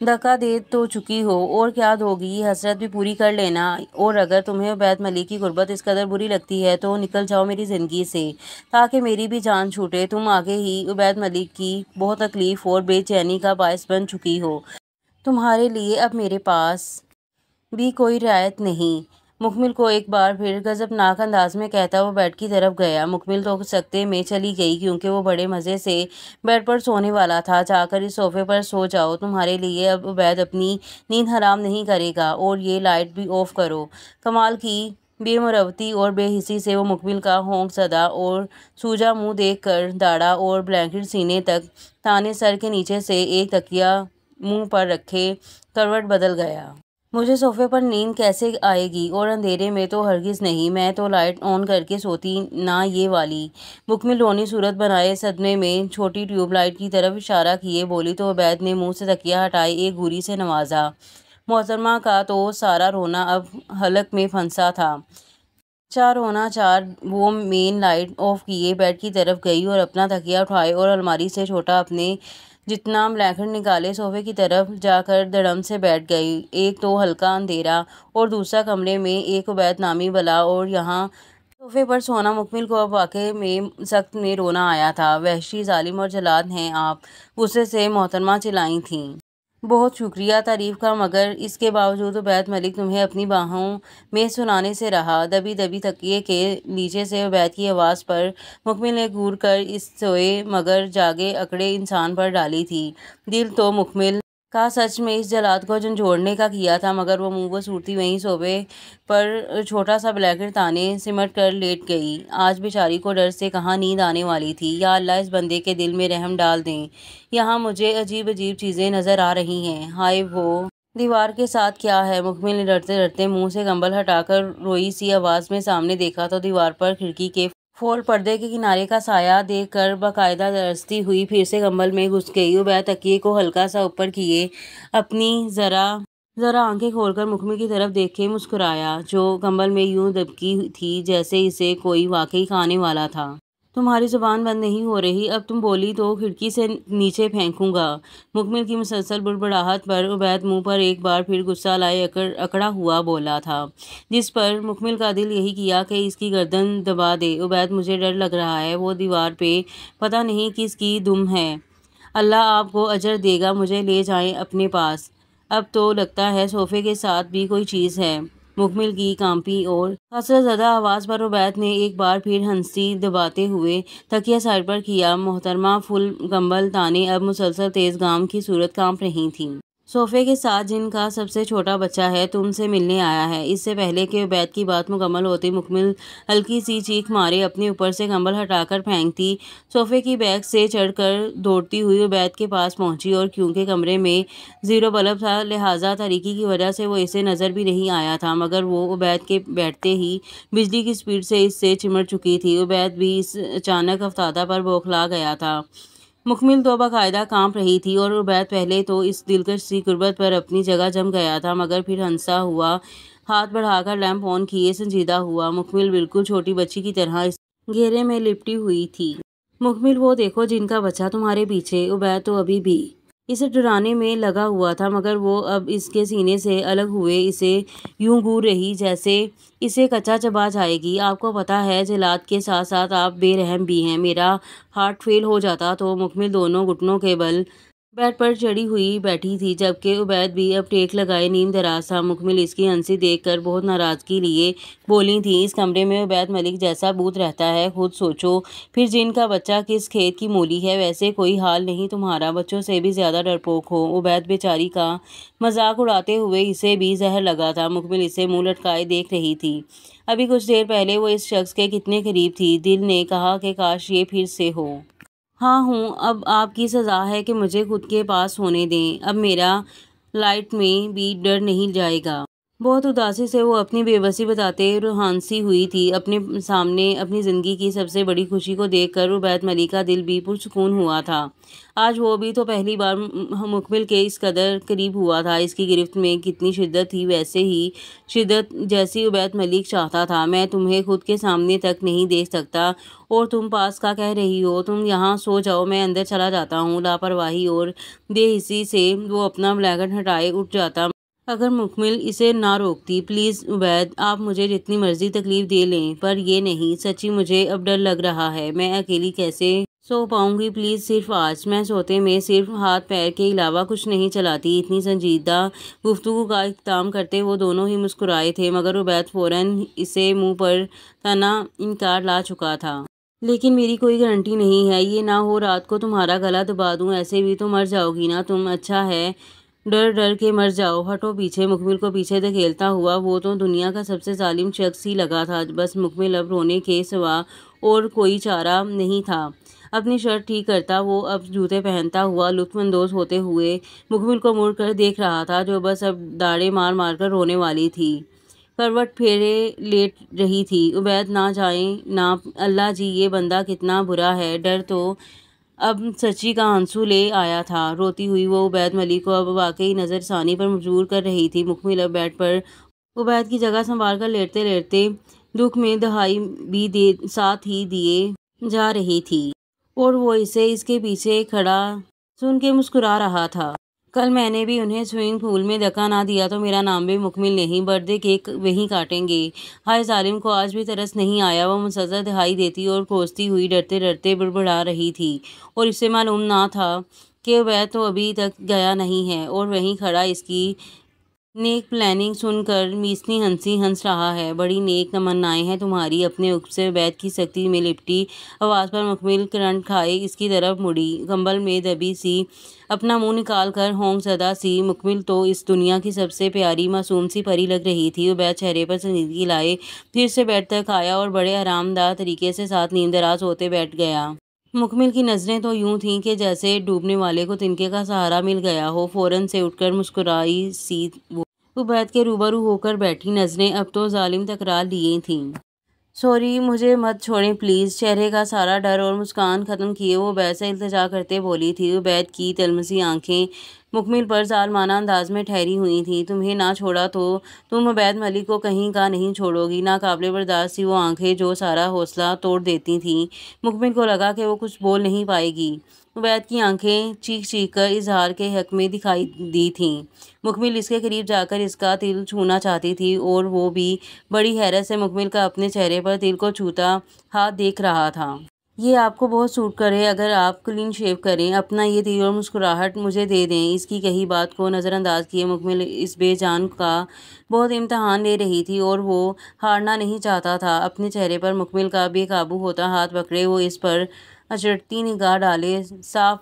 دھکا دے تو چکی ہو، اور کیا دو گی؟ یہ حسرت بھی پوری کر لینا، اور اگر تمہیں عبید ملک کی غربت اس قدر بری لگتی ہے تو نکل جاؤ میری زندگی سے، تاکہ میری بھی جان چھوٹے۔ تم آگے ہی عبید ملک کی بہت تکلیف اور بے چینی کا باعث بن چکی ہو، تمہارے لیے اب میرے پاس بھی کوئی رعایت نہیں۔ مکمل کو ایک بار پھر غضبناک انداز میں کہتا وہ بیڈ کی طرف گیا۔ مکمل تو سکتے میں چلی گئی، کیونکہ وہ بڑے مزے سے بیڈ پر سونے والا تھا۔ جا کر اس صوفے پر سو جاؤ، تمہارے لیے اب عبید اپنی نیند حرام نہیں کرے گا، اور یہ لائٹ بھی آف کرو۔ کمال کی بے مروتی اور بے حسی سے وہ مکمل کا ہونک زدہ اور سوجا منہ دیکھ کر داڑھا اور بلینکٹ سینے تک تانے سر کے نیچے سے ایک تکیہ منہ پر رکھے کروٹ بدل گیا۔ مجھے صوفے پر نیند کیسے آئے گی، اور اندھیرے میں تو ہرگز نہیں، میں تو لائٹ آن کر کے سوتی، نہ یہ والی۔ مکمل رونی صورت بنائے صدمے میں چھوٹی ٹیوب لائٹ کی طرف اشارہ کیے بولی تو عبید نے منہ سے تکیہ ہٹائے ایک گھوری سے نوازا۔ محترمہ کا تو سارا رونا اب حلق میں پھنسا تھا۔ رونا چار وہ مین لائٹ آف کیے بیڈ کی طرف گئی اور اپنا تکیہ اٹھائے اور الماری سے چھوٹا اپنے جتنا بلینکٹ نکالے صوفے کی طرف جا کر دڑم سے بیٹھ گئی۔ ایک تو ہلکا اندھیرا اور دوسرا کمرے میں ایک عبید نامی بلا، اور یہاں صوفے پر سونا۔ مکمل کو اب واقعے میں سخت میں رونا آیا تھا۔ وحشی، ظالم اور جلاد ہیں آپ، غصے سے محترمہ چلائی تھیں۔ بہت شکریہ تعریف کا، مگر اس کے باوجود عبید ملک تمہیں اپنی باہوں میں سلانے سے رہا۔ دبی دبی تکیے کے نیچے سے عبید کی آواز پر مکمل نے گور کر اس سوئے مگر جاگے اکڑے انسان پر ڈالی تھی۔ دل تو مکمل کا سچ میں اس جلاد کو جھنجھوڑنے کا کیا تھا، مگر وہ منہ بصورتی وہیں صوفے پر چھوٹا سا بلینکٹ تانے سمٹ کر لیٹ گئی۔ آج بیچاری کو ڈر سے کہاں نیند آنے والی تھی۔ یا اللہ اس بندے کے دل میں رحم ڈال دیں، یہاں مجھے عجیب عجیب چیزیں نظر آ رہی ہیں۔ ہائے وہ دیوار کے ساتھ کیا ہے؟ مکمل نے ڈرتے ڈرتے منہ سے کمبل ہٹا کر روئی سی آواز میں سامنے دیکھا تو دیوار پر کھڑکی کے فول پردے کے کنارے کا سایہ دیکھ کر باقاعدہ لرزتی ہوئی پھر سے کمبل میں گھس گئی۔ عبید تکیے کو ہلکا سا اوپر کیے اپنی ذرا آنکھیں کھول کر مکمل کی طرف دیکھے مسکرایا، جو کمبل میں یوں دبکی تھی جیسے اسے کوئی واقعی کھانے والا تھا۔ تمہاری زبان بند نہیں ہو رہی، اب تم بولی تو کھڑکی سے نیچے پھینکوں گا۔ مکمل کی مسلسل بڑبڑاہٹ پر عبید منہ پر ایک بار پھر غصہ لائے اکڑا ہوا بولا تھا، جس پر مکمل کا دل یہی کیا کہ اس کی گردن دبا دے۔ عبید مجھے ڈر لگ رہا ہے، وہ دیوار پہ پتہ نہیں کس کی دم ہے، اللہ آپ کو اجر دے گا، مجھے لے جائیں اپنے پاس۔ اب تو لگتا ہے صوفے کے ساتھ بھی کوئی چیز ہے۔ مکمل کی کانپی اور حسرت زدہ آواز پر عبید نے ایک بار پھر ہنسی دباتے ہوئے تکیہ سائڈ پر کیا۔ محترمہ فل کمبل تانے اب مسلسل تیز گام کی صورت کانپ رہی تھیں۔ صوفے کے ساتھ جن کا سب سے چھوٹا بچہ ہے تم سے ملنے آیا ہے۔ اس سے پہلے کہ عبید کی بات مکمل ہوتی مکمل ہلکی سی چیخ مارے اپنے اوپر سے کمبل ہٹا کر پھینکتی صوفے کی بیک سے چڑھ کر دوڑتی ہوئی عبید کے پاس پہنچی، اور کیونکہ کمرے میں زیرو بلب تھا لہٰذا تاریکی کی وجہ سے وہ اسے نظر بھی نہیں آیا تھا، مگر وہ عبید کے بیٹھتے ہی بجلی کی سپیڈ سے اس سے چمٹ چکی تھی۔ عبید بھی اس اچانک افتادہ پر بوکھلا گیا تھا۔ مکمل تو باقاعدہ کانپ رہی تھی، اور عبید پہلے تو اس دلکش سی قربت پر اپنی جگہ جم گیا تھا، مگر پھر ہنسا ہوا ہاتھ بڑھا کر لیمپ آن کیے سنجیدہ ہوا۔ مکمل بالکل چھوٹی بچی کی طرح اس گھیرے میں لپٹی ہوئی تھی۔ مکمل وہ دیکھو جن کا بچہ تمہارے پیچھے۔ عبید تو ابھی بھی اسے ڈرانے میں لگا ہوا تھا، مگر وہ اب اس کے سینے سے الگ ہوئے اسے یوں گور رہی جیسے اسے کچا چبا جائے گی۔ آپ کو پتہ ہے جلاد کے ساتھ ساتھ آپ بے رحم بھی ہیں، میرا ہارٹ فیل ہو جاتا تو۔ مکمل دونوں گھٹنوں کے بل بیڈ پر چڑھی ہوئی بیٹھی تھی، جبکہ عبید بھی اب ٹیک لگائے نیم دراز تھا۔ مکمل اس کی ہنسی دیکھ کر بہت ناراضگی لیے بولی تھی، اس کمرے میں عبید ملک جیسا بھوت رہتا ہے، خود سوچو، پھر جن کا بچہ کس کھیت کی مولی ہے، ویسے کوئی حال نہیں تمہارا، بچوں سے بھی زیادہ ڈرپوک ہو۔ عبید بیچاری کا مذاق اڑاتے ہوئے اسے بھی زہر لگا تھا۔ مکمل اسے منہ لٹکائے دیکھ رہی تھی، ابھی کچھ دیر پہلے وہ اس شخص کے کتنے قریب تھی۔ دل نے کہا کہ کاش یہ پھر سے ہو۔ ہاں ہوں، اب آپ کی سزا ہے کہ مجھے خود کے پاس ہونے دیں، اب میرا لائٹ میں بھی ڈر نہیں جائے گا۔ بہت اداسی سے وہ اپنی بے بسی بتاتے روحانسی ہوئی تھی۔ اپنے سامنے اپنی زندگی کی سب سے بڑی خوشی کو دیکھ کر عبید ملک کا دل بھی پرسکون ہوا تھا۔ آج وہ بھی تو پہلی بار مکمل کے اس قدر قریب ہوا تھا۔ اس کی گرفت میں کتنی شدت تھی، ویسے ہی شدت جیسی عبید ملک چاہتا تھا۔ میں تمہیں خود کے سامنے تک نہیں دیکھ سکتا اور تم پاس کا کہہ رہی ہو۔ تم یہاں سو جاؤ، میں اندر چلا جاتا ہوں۔ لاپرواہی اور بے حسی سے وہ اپنا بلینکٹ ہٹائے اٹھ جاتا اگر مکمل اسے نہ روکتی۔ پلیز عبید، آپ مجھے جتنی مرضی تکلیف دے لیں پر یہ نہیں۔ سچی مجھے اب ڈر لگ رہا ہے، میں اکیلی کیسے سو پاؤں گی؟ پلیز صرف آج۔ میں سوتے میں صرف ہاتھ پیر کے علاوہ کچھ نہیں چلاتی۔ اتنی سنجیدہ گفتگو کا اختتام کرتے وہ دونوں ہی مسکرائے تھے، مگر عبید فوراً اسے منہ پر تنا انکار لا چکا تھا۔ لیکن میری کوئی گارنٹی نہیں ہے، یہ نہ ہو رات کو تمہارا گلا دبا دوں، ایسے بھی تو مر جاؤ گی نا تم۔ اچھا ہے، ڈر ڈر کے مر جاؤ، ہٹو پیچھے۔ مکمل کو پیچھے دھکیلتا ہوا وہ تو دنیا کا سب سے ظالم شخص ہی لگا تھا۔ بس مکمل اب رونے کے سوا اور کوئی چارہ نہیں تھا۔ اپنی شرٹ ٹھیک کرتا وہ اب جوتے پہنتا ہوا لطف اندوز ہوتے ہوئے مکمل کو مڑ کر دیکھ رہا تھا، جو بس اب داڑے مار مار کر رونے والی تھی، کروٹ پھیرے لیٹ رہی تھی۔ عبید نہ جائیں نا، اللہ جی یہ بندہ کتنا برا ہے۔ ڈر تو اب سچی کا آنسو لے آیا تھا۔ روتی ہوئی وہ عبید ملک کو اب واقعی نظر ثانی پر مجبور کر رہی تھی۔ مکمل اب بیڈ پر عبید کی جگہ سنبھال کر لیٹتے لیٹتے دکھ میں دہائی بھی ساتھ ہی دیے جا رہی تھی اور وہ اسے اس کے پیچھے کھڑا سن کے مسکرا رہا تھا۔ کل میں نے بھی انہیں سوئمنگ پول میں دھکا نہ دیا تو میرا نام بھی مکمل نہیں، برتھ ڈے کیک وہیں کاٹیں گے۔ ہائے ظالم کو آج بھی ترس نہیں آیا۔ وہ مسلسل دہائی دیتی اور کوستی ہوئی ڈرتے ڈرتے بڑبڑا رہی تھی اور اسے معلوم نہ تھا کہ عبید تو ابھی تک گیا نہیں ہے اور وہیں کھڑا اس کی نیک پلاننگ سن کر میسنی ہنسی ہنس رہا ہے۔ بڑی نیک تمنائیں ہیں تمہاری اپنے عقب سے۔ عبید کی سختی میں لپٹی آواز پر مکمل کرنٹ کھائے اس کی طرف مڑی، کمبل میں دبی سی اپنا منہ نکال کر ہونک زدہ سی۔ مکمل تو اس دنیا کی سب سے پیاری معصوم سی پری لگ رہی تھی۔ عبید چہرے پر سنجیدگی لائے پھر سے بیڈ تک آیا اور بڑے آرام دہ طریقے سے ساتھ نیند دراز ہوتے بیٹھ گیا۔ مکمل کی نظریں تو یوں تھیں کہ جیسے ڈوبنے والے کو تنکے کا سہارا مل گیا ہو۔ فوراً سے اٹھ کر مسکرائی سی وہ عبید کے روبرو ہو کر بیٹھی، نظریں اب تو ظالم تکرار لیے تھیں۔ سوری، مجھے مت چھوڑیں پلیز۔ چہرے کا سارا ڈر اور مسکان ختم کیے وہ عبید سے التجا کرتے بولی تھی۔ عبید کی تلمسی آنکھیں مکمل پر ظالمانہ انداز میں ٹھہری ہوئی تھیں۔ تمہیں نہ چھوڑا تو تم عبید ملک کو کہیں کا نہیں چھوڑو گی؟ ناقابل برداشت سی وہ آنکھیں جو سارا حوصلہ توڑ دیتی تھیں۔ مکمل کو لگا کہ وہ کچھ بول نہیں پائے گی۔ عبید کی آنکھیں چیخ چیخ کر اظہار کے حق میں دکھائی دی تھیں۔ مکمل اس کے قریب جا کر اس کا دل چھونا چاہتی تھی اور وہ بھی بڑی حیرت سے مکمل کا اپنے چہرے پر دل کو چھوتا ہاتھ دیکھ رہا تھا۔ یہ آپ کو بہت سوٹ کرے اگر آپ کلین شیو کریں، اپنا یہ دل اور مسکراہٹ مجھے دے دیں۔ اس کی کہی بات کو نظر انداز کیے مکمل اس بے جان کا بہت امتحان لے رہی تھی اور وہ ہارنا نہیں چاہتا تھا۔ اپنے چہرے پر مکمل کا بے قابو ہوتا ہاتھ پکڑے وہ اس پر اچرتی نگاہ ڈالے صاف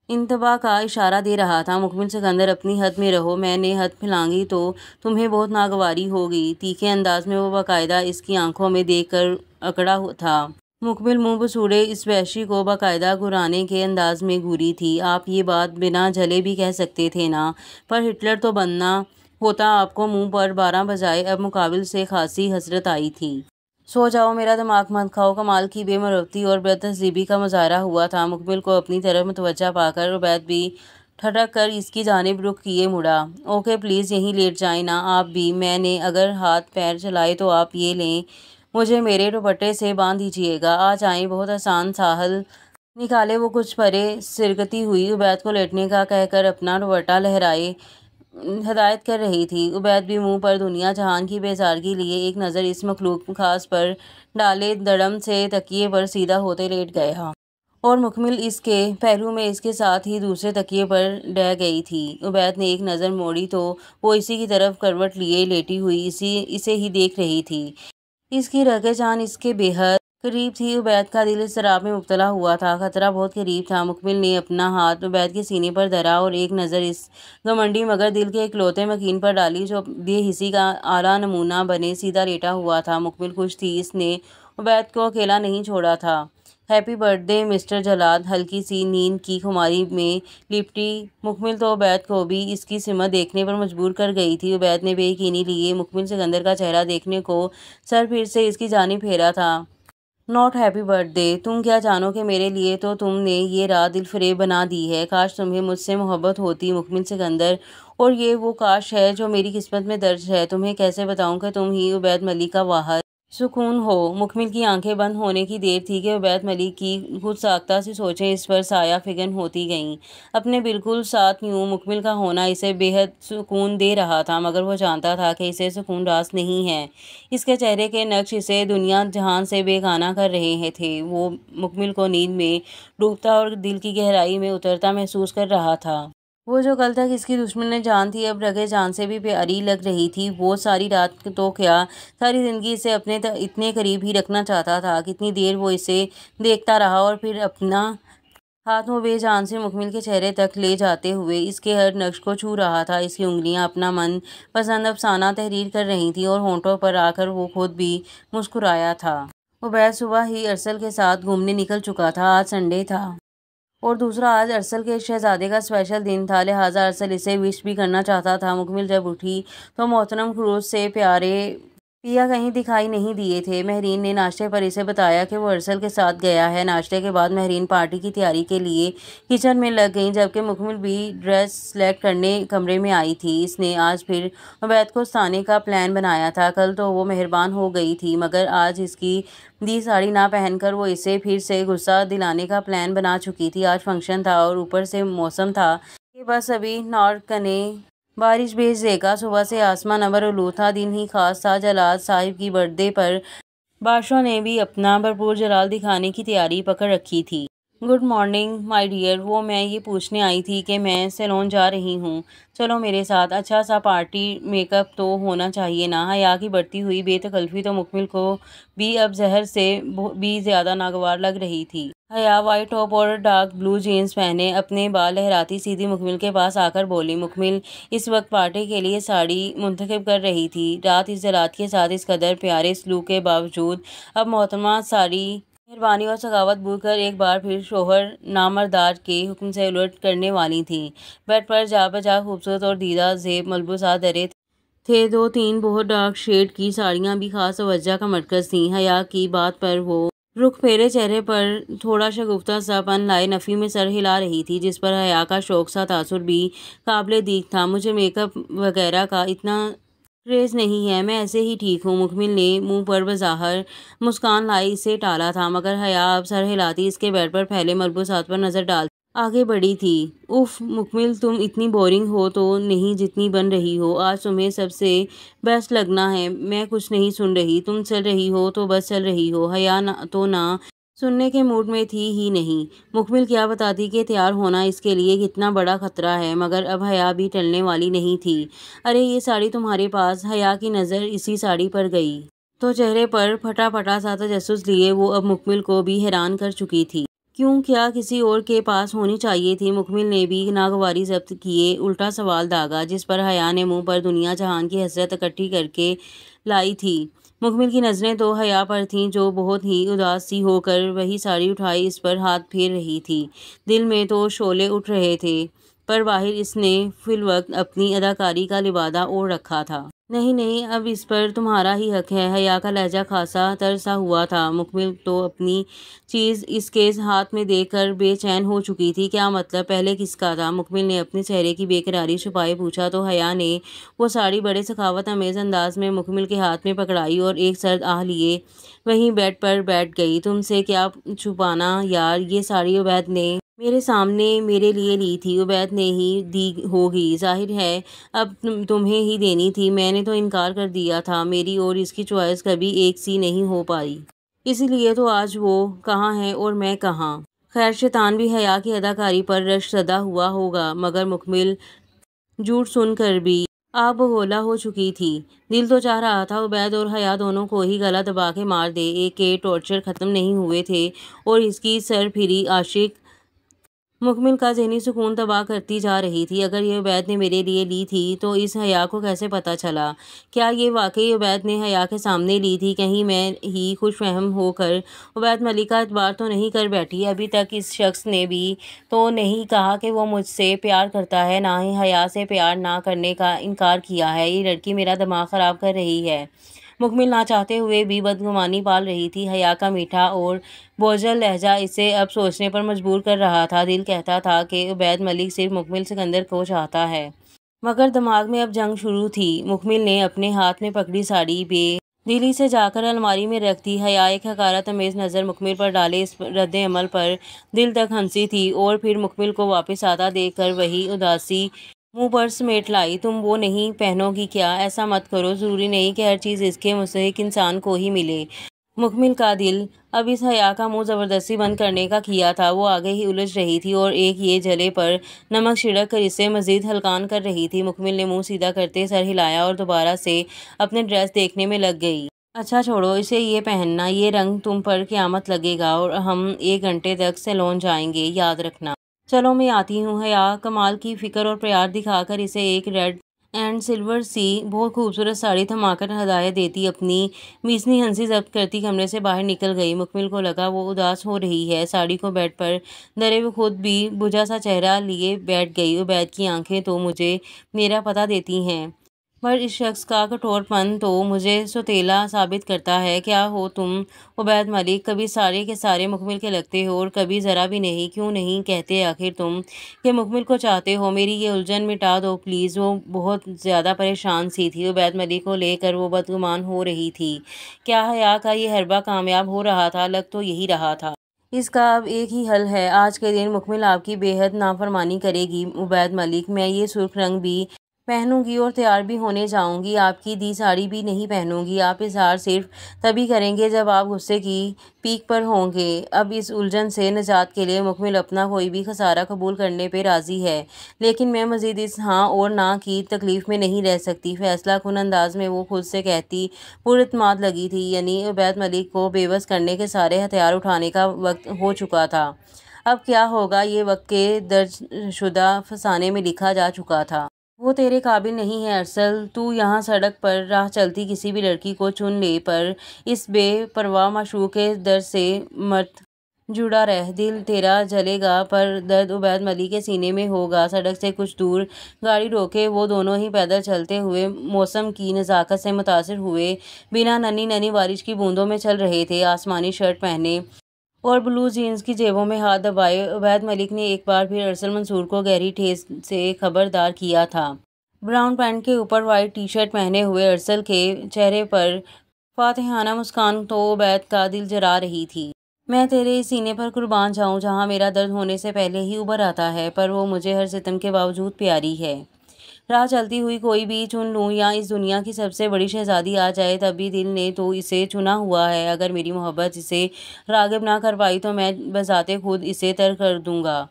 انتباہ کا اشارہ دے رہا تھا۔ مکمل سکندر اپنی حد میں رہو، میں نے حد پھیلانگی تو تمہیں بہت ناگواری ہوگی۔ تیکھے انداز میں وہ باقاعدہ اس کی آنکھوں میں دیکھ کر اکڑا تھا۔ مکمل منہ بسوڑے اس وحشی کو باقاعدہ گھرانے کے انداز میں گھوری تھی۔ آپ یہ بات بنا جھلے بھی کہہ سکتے تھے نا، پر ہٹلر تو بننا ہوتا آپ کو منہ پر 12 بجائے۔ اب مقابل سے خاصی حسرت آئی تھی۔ سو جاؤ، میرا دماغ مت کھاؤ۔ کمال کی بے مروتی اور بد تہذیبی کا مظاہرہ ہوا تھا۔ مکمل کو اپنی طرف متوجہ پا کر عبید بھی ٹھٹک کر اس کی جانب رخ کیے مڑا۔ اوکے پلیز یہیں لیٹ جائیں نا آپ بھی، میں نے اگر ہاتھ پیر چلائے تو آپ یہ لیں، مجھے میرے دوپٹے سے باندھ دیجیے گا۔ آ جائیں، بہت آسان سا حل نکالے۔ وہ کچھ پرے سرکتی ہوئی عبید کو لیٹنے کا کہہ کر اپنا دوپٹہ لہرائے ہدایت کر رہی تھی۔ عبید بھی منہ پر دنیا جہان کی بیزارگی لیے ایک نظر اس مخلوق خاص پر ڈالے دڑم سے تکیے پر سیدھا ہوتے لیٹ گیا اور مکمل اس کے پہلو میں اس کے ساتھ ہی دوسرے تکیے پر ڈہ گئی تھی۔ عبید نے ایک نظر موڑی تو وہ اسی کی طرف کروٹ لیے لیٹی ہوئی اسے ہی دیکھ رہی تھی۔ اس کی رگیں جان اس کے بے حد قریب تھی۔ عبید کا دل اضطراب میں مبتلا ہوا تھا، خطرہ بہت قریب تھا۔ مکمل نے اپنا ہاتھ عبید کے سینے پر دھرا اور ایک نظر اس گھمنڈی مگر دل کے اکلوتے مکین پر ڈالی جو بے حسی کا اعلیٰ نمونہ بنے سیدھا لیٹا ہوا تھا۔ مکمل خوش تھی، اس نے عبید کو اکیلا نہیں چھوڑا تھا۔ ہیپی برتھ ڈے مسٹر جلاد۔ ہلکی سی نیند کی خماری میں لپٹی مکمل تو عبید کو بھی اس کی سمت دیکھنے پر مجبور کر گئی تھی۔ عبید نے بے یقینی لیے مکمل سکندر کا چہرہ دیکھنے کو سر پھر سے اس کی جانب پھیرا تھا۔ ناٹ ہیپی برتھ ڈے، تم کیا جانو کہ میرے لیے تو تم نے یہ رات دل فریب بنا دی ہے۔ کاش تمہیں مجھ سے محبت ہوتی مکمل سکندر، اور یہ وہ کاش ہے جو میری قسمت میں درج ہے۔ تمہیں کیسے بتاؤں کہ تم ہی عبید ملک کا واحد سکون ہو۔ مکمل کی آنکھیں بند ہونے کی دیر تھی کہ عبید ملک کی خود ساختہ سی سوچیں اس پر سایہ فکن ہوتی گئیں۔ اپنے بالکل ساتھ یوں مکمل کا ہونا اسے بے حد سکون دے رہا تھا، مگر وہ جانتا تھا کہ اسے سکون راست نہیں ہے۔ اس کے چہرے کے نقش اسے دنیا جہان سے بے گانہ کر رہے تھے۔ وہ مکمل کو نیند میں ڈوبتا اور دل کی گہرائی میں اترتا محسوس کر رہا تھا۔ وہ جو کل تک اس کی دشمن جان تھی اب رگے جان سے بھی پیاری لگ رہی تھی۔ وہ ساری رات تو کیا ساری زندگی اسے اپنے اتنے قریب ہی رکھنا چاہتا تھا۔ کتنی دیر وہ اسے دیکھتا رہا اور پھر اپنا ہاتھ وہ بے جان سے مکمل کے چہرے تک لے جاتے ہوئے اس کے ہر نقش کو چھو رہا تھا۔ اس کی انگلیاں اپنا من پسند افسانہ تحریر کر رہی تھیں اور ہونٹوں پر آ کر وہ خود بھی مسکرایا تھا۔ عبید صبح ہی ارسل کے ساتھ گھومنے نکل چکا تھا۔ آج سنڈے تھا اور دوسرا آج ارسل کے شہزادے کا اسپیشل دن تھا، لہٰذا ارسل اسے وش بھی کرنا چاہتا تھا۔ مکمل جب اٹھی تو محترم خروش سے پیارے پیا کہیں دکھائی نہیں دیے تھے۔ مہرین نے ناشتے پر اسے بتایا کہ وہ ارسل کے ساتھ گیا ہے۔ ناشتے کے بعد مہرین پارٹی کی تیاری کے لیے کچن میں لگ گئیں، جبکہ مکمل بھی ڈریس سلیکٹ کرنے کمرے میں آئی تھی۔ اس نے آج پھر عبید کو ستانے کا پلان بنایا تھا۔ کل تو وہ مہربان ہو گئی تھی، مگر آج اس کی دی ساڑی نہ پہن کر وہ اسے پھر سے غصہ دلانے کا پلان بنا چکی تھی۔ آج فنکشن تھا اور اوپر سے موسم تھا کہ بس ابھی نارک نے بارش بھیج دے گا۔ صبح سے آسمان ابر آلود تھا، دن ہی خاص تھا۔ جلاد صاحب کی برتھ ڈے پر بادشاہ نے بھی اپنا بھرپور جلال دکھانے کی تیاری پکڑ رکھی تھی۔ گڈ مارننگ مائی ڈیئر، وہ میں یہ پوچھنے آئی تھی کہ میں سیلون جا رہی ہوں، چلو میرے ساتھ۔ اچھا سا پارٹی میک اپ تو ہونا چاہیے نا۔ حیا کی بڑھتی ہوئی بے تکلفی تو مکمل کو بھی اب زہر سے بھی زیادہ ناگوار لگ رہی تھی۔ حیا وائٹ ٹاپ اور ڈارک بلو جینس پہنے اپنے بال لہراتی سیدھی مکمل کے پاس آ کر بولی۔ مکمل اس وقت پارٹی کے لیے ساڑی منتخب کر رہی تھی۔ رات اس جلاد کے ساتھ اس قدر پیارے سلوک کے باوجود اب محترمہ ساری مہربانی اور سخاوت بھول کر ایک بار پھر شوہر نامردار کے حکم سے الٹ کرنے والی تھیں۔ بیڈ پر جا بجا خوبصورت اور دیدہ زیب ملبوسات دھرے تھے، دو تین بہت ڈارک شیڈ کی ساڑیاں بھی خاص توجہ کا مرکز تھیں۔ حیا کی بات پر وہ رخ پھیرے چہرے پر تھوڑا شگفتہ سا پن لائے نفی میں سر ہلا رہی تھی، جس پر حیا کا شوق سا تاثر بھی قابل دیکھ تھا۔ مجھے میک اپ وغیرہ کا اتنا کریز نہیں ہے، میں ایسے ہی ٹھیک ہوں۔ مکمل نے منہ پر بظاہر مسکان لائے اسے ٹالا تھا، مگر حیا اب سر ہلاتی اس کے بیڈ پر پھیلے ملبوسات پر نظر ڈالتی آگے بڑھی تھی۔ اف مکمل، تم اتنی بورنگ ہو تو نہیں جتنی بن رہی ہو۔ آج تمہیں سب سے بیسٹ لگنا ہے۔ میں کچھ نہیں سن رہی، تم چل رہی ہو تو بس چل رہی ہو۔ حیا تو نہ سننے کے موڈ میں تھی ہی نہیں۔ مکمل کیا بتاتی کہ تیار ہونا اس کے لیے کتنا بڑا خطرہ ہے، مگر اب حیا بھی ٹلنے والی نہیں تھی۔ ارے یہ ساڑی تمہارے پاس؟ حیا کی نظر اسی ساڑی پر گئی تو چہرے پر پھٹا پھٹا سا تجسس لیے وہ اب مکمل کو بھی حیران کر چکی تھی۔ کیوں، کیا کسی اور کے پاس ہونی چاہیے تھی؟ مکمل نے بھی ناگواری ضبط کیے الٹا سوال داغا، جس پر حیا نے منہ پر دنیا جہان کی حسرت اکٹھی کر کے لائی تھی۔ مکمل کی نظریں تو حیا پر تھیں، جو بہت ہی اداس سی ہو کر وہی ساڑی اٹھائی اس پر ہاتھ پھیر رہی تھی۔ دل میں تو شعلے اٹھ رہے تھے، پر باہر اس نے فی الوقت اپنی اداکاری کا لبادہ اوڑھ رکھا تھا۔ نہیں نہیں، اب اس پر تمہارا ہی حق ہے۔ حیا کا لہجہ خاصا تر سا ہوا تھا۔ مکمل تو اپنی چیز اس کے ہاتھ میں دیکھ کر بے چین ہو چکی تھی۔ کیا مطلب؟ پہلے کس کا تھا؟ مکمل نے اپنے چہرے کی بے قراری چھپائے پوچھا تو حیا نے وہ ساڑی بڑے سخاوت آمیز انداز میں مکمل کے ہاتھ میں پکڑائی اور ایک سرد آہ لیے وہیں بیڈ پر بیٹھ گئی۔ تم سے کیا چھپانا یار، یہ ساڑی عبید نے میرے سامنے میرے لیے لی تھی، عبید نے ہی دی ہوگی، ظاہر ہے اب تمہیں ہی دینی تھی۔ میں نے تو انکار کر دیا تھا، میری اور اس کی چوائس کبھی ایک سی نہیں ہو پائی، اسی لیے تو آج وہ کہاں ہے اور میں کہاں۔ خیر شیطان بھی حیا کی اداکاری پر رشک زدہ ہوا ہوگا، مگر مکمل جھوٹ سن کر بھی آب بگولا ہو چکی تھی۔ دل تو چاہ رہا تھا عبید اور حیا دونوں کو ہی گلا دبا کے مار دے، ایک کے ٹارچر ختم نہیں ہوئے تھے اور اس کی سر پھری عاشق مکمل کا ذہنی سکون تباہ کرتی جا رہی تھی۔ اگر یہ عبید نے میرے لیے لی تھی تو اس حیا کو کیسے پتہ چلا؟ کیا یہ واقعی عبید نے حیا کے سامنے لی تھی؟ کہیں میں ہی خوش فہم ہو کر عبید ملک کا اعتبار تو نہیں کر بیٹھی؟ ابھی تک اس شخص نے بھی تو نہیں کہا کہ وہ مجھ سے پیار کرتا ہے، نہ ہی حیا سے پیار نہ کرنے کا انکار کیا ہے۔ یہ لڑکی میرا دماغ خراب کر رہی ہے۔ مکمل نہ چاہتے ہوئے بھی بدگمانی پال رہی تھی۔ حیا کا میٹھا اور بوجھل لہجہ اسے اب سوچنے پر مجبور کر رہا تھا۔ دل کہتا تھا کہ عبید ملک صرف مکمل سکندر کو چاہتا ہے، مگر دماغ میں اب جنگ شروع تھی۔ مکمل نے اپنے ہاتھ میں پکڑی ساڑی بے دلی سے جا کر الماری میں رکھ دی۔ حیا ایک حقارت آمیز نظر مکمل پر ڈالے اس رد عمل پر دل تک ہنسی تھی، اور پھر مکمل کو واپس آتا دیکھ کر وہی اداسی منہ پر سمیٹ لائی۔ تم وہ نہیں پہنو گی کیا؟ ایسا مت کرو، ضروری نہیں کہ ہر چیز اس کے مستحق انسان کو ہی ملے۔ مکمل کا دل اب اس حیا کا منہ زبردستی بند کرنے کا کیا تھا۔ وہ آگے ہی الجھ رہی تھی اور ایک یہ جلے پر نمک چھڑک کر اسے مزید ہلکان کر رہی تھی۔ مکمل نے منہ سیدھا کرتے سر ہلایا اور دوبارہ سے اپنے ڈریس دیکھنے میں لگ گئی۔ اچھا چھوڑو اسے، یہ پہننا، یہ رنگ تم پر قیامت لگے گا، اور ہم 1 گھنٹے تک سیلون جائیں گے، یاد رکھنا۔ چلو میں آتی ہوں۔ حیا کمال کی فکر اور پیار دکھا کر اسے ایک ریڈ اینڈ سلور سی بہت خوبصورت ساڑی تھما کر ہدایت دیتی اپنی میسنی ہنسی ضبط کرتی کمرے سے باہر نکل گئی۔ مکمل کو لگا وہ اداس ہو رہی ہے، ساڑی کو بیڈ پر دھرے وہ خود بھی بجھا سا چہرہ لیے بیٹھ گئی۔ عبید کی آنکھیں تو مجھے میرا پتہ دیتی ہیں، پر اس شخص کا کٹھور پن تو مجھے سوتیلا ثابت کرتا ہے۔ کیا ہو تم عبید ملک؟ کبھی سارے کے سارے مکمل کے لگتے ہو اور کبھی ذرا بھی نہیں۔ کیوں نہیں کہتے آخر تم کہ مکمل کو چاہتے ہو؟ میری یہ الجھن مٹا دو پلیز۔ وہ بہت زیادہ پریشان سی تھی۔ عبید ملک کو لے کر وہ بدگمان ہو رہی تھی۔ کیا حیا کا یہ حربہ کامیاب ہو رہا تھا؟ لگ تو یہی رہا تھا۔ اس کا اب ایک ہی حل ہے۔ آج کے دن مکمل آپ کی بے حد نافرمانی کرے گی عبید ملک۔ میں یہ سرخ رنگ بھی پہنوں گی اور تیار بھی ہونے جاؤں گی۔ آپ کی دی ساڑی بھی نہیں پہنوں گی۔ آپ اظہار صرف تبھی کریں گے جب آپ غصے کی پیک پر ہوں گے۔ اب اس الجھن سے نجات کے لیے مکمل اپنا کوئی بھی خسارہ قبول کرنے پہ راضی ہے، لیکن میں مزید اس ہاں اور نہ کی تکلیف میں نہیں رہ سکتی۔ فیصلہ کن انداز میں وہ خود سے کہتی پر اعتماد لگی تھی، یعنی عبید ملک کو بے بس کرنے کے سارے ہتھیار اٹھانے کا وقت ہو چکا تھا۔ اب کیا ہوگا یہ وقت کے درج شدہ فسانے میں لکھا جا چکا تھا۔ وہ تیرے قابل نہیں ہے ارسل۔ تو یہاں سڑک پر راہ چلتی کسی بھی لڑکی کو چن لے، پر اس بے پرواہ معشوق کے در سے مت جڑا رہ۔ دل تیرا جلے گا پر درد عبید ملک کے سینے میں ہوگا۔ سڑک سے کچھ دور گاڑی روکے وہ دونوں ہی پیدل چلتے ہوئے موسم کی نزاکت سے متاثر ہوئے بنا ننھی ننھی بارش کی بوندوں میں چل رہے تھے۔ آسمانی شرٹ پہنے اور بلو جینز کی جیبوں میں ہاتھ دبائے عبید ملک نے ایک بار پھر ارسل منصور کو گہری ٹھیس سے خبردار کیا تھا۔ براؤن پینٹ کے اوپر وائٹ ٹی شرٹ پہنے ہوئے ارسل کے چہرے پر فاتحانہ مسکان تو عبید کا دل جلا رہی تھی۔ میں تیرے اس سینے پر قربان جاؤں جہاں میرا درد ہونے سے پہلے ہی ابھر آتا ہے، پر وہ مجھے ہر ستم کے باوجود پیاری ہے۔ راہ چلتی ہوئی کوئی بھی چن لوں یا اس دنیا کی سب سے بڑی شہزادی آ جائے، تب بھی دل نے تو اسے چنا ہوا ہے۔ اگر میری محبت اسے راغب نہ کر پائی تو میں بذات خود اسے ترک کر دوں گا،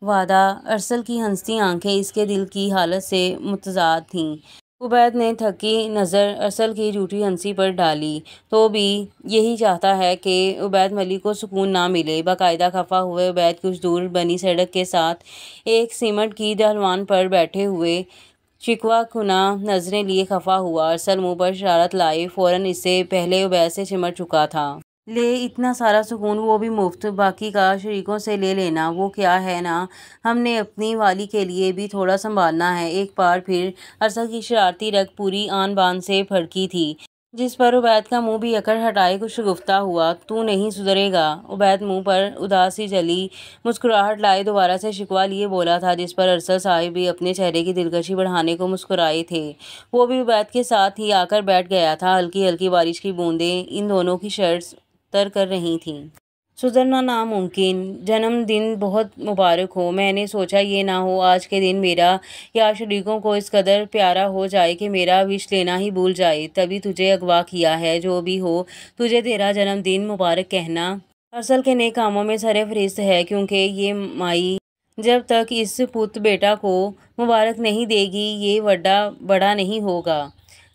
وعدہ۔ ارسل کی ہنستی آنکھیں اس کے دل کی حالت سے متضاد تھیں۔ عبید نے تھکی نظر ارسل کی جھوٹی ہنسی پر ڈالی، تو بھی یہی چاہتا ہے کہ عبید ملک کو سکون نہ ملے۔ باقاعدہ خفا ہوئے عبید کچھ دور بنی سڑک کے ساتھ ایک سیمنٹ کی ڈھلوان پر بیٹھے ہوئے شکوہ کناں نظریں لیے خفا ہوا۔ ارسل منہ پر شرارت لائے فوراً اس سے پہلے عبید سے چمٹ چکا تھا۔ لے اتنا سارا سکون، وہ بھی مفت، باقی کا شریکوں سے لے لینا۔ وہ کیا ہے نا، ہم نے اپنی والی کے لیے بھی تھوڑا سنبھالنا ہے۔ ایک بار پھر ارسل کی شرارتی رگ پوری آن بان سے بھڑکی تھی، جس پر عبید کا منہ بھی اکڑ ہٹائے کچھ شگفتہ ہوا۔ تو نہیں سدھرے گا؟ عبید منہ پر اداسی جلی مسکراہٹ لائے دوبارہ سے شکوہ لیے بولا تھا، جس پر ارسل صاحب بھی اپنے چہرے کی دلکشی بڑھانے کو مسکرائے تھے۔ وہ بھی عبید کے ساتھ ہی آ کر بیٹھ گیا تھا۔ ہلکی ہلکی بارش کی بوندیں ان دونوں کی شرٹس تر کر رہی تھیں۔ سدھرنا ناممکن۔ جنم دن بہت مبارک ہو۔ میں نے سوچا یہ نہ ہو آج کے دن میرا یا شریکوں کو اس قدر پیارا ہو جائے کہ میرا وش لینا ہی بھول جائے، تبھی تجھے اغوا کیا ہے۔ جو بھی ہو، تجھے تیرا جنم دن مبارک کہنا ارسل کے نیک کاموں میں سر فہرست ہے، کیونکہ یہ مائی جب تک اس پت بیٹا کو مبارک نہیں دے گی یہ وڈا بڑا نہیں ہوگا۔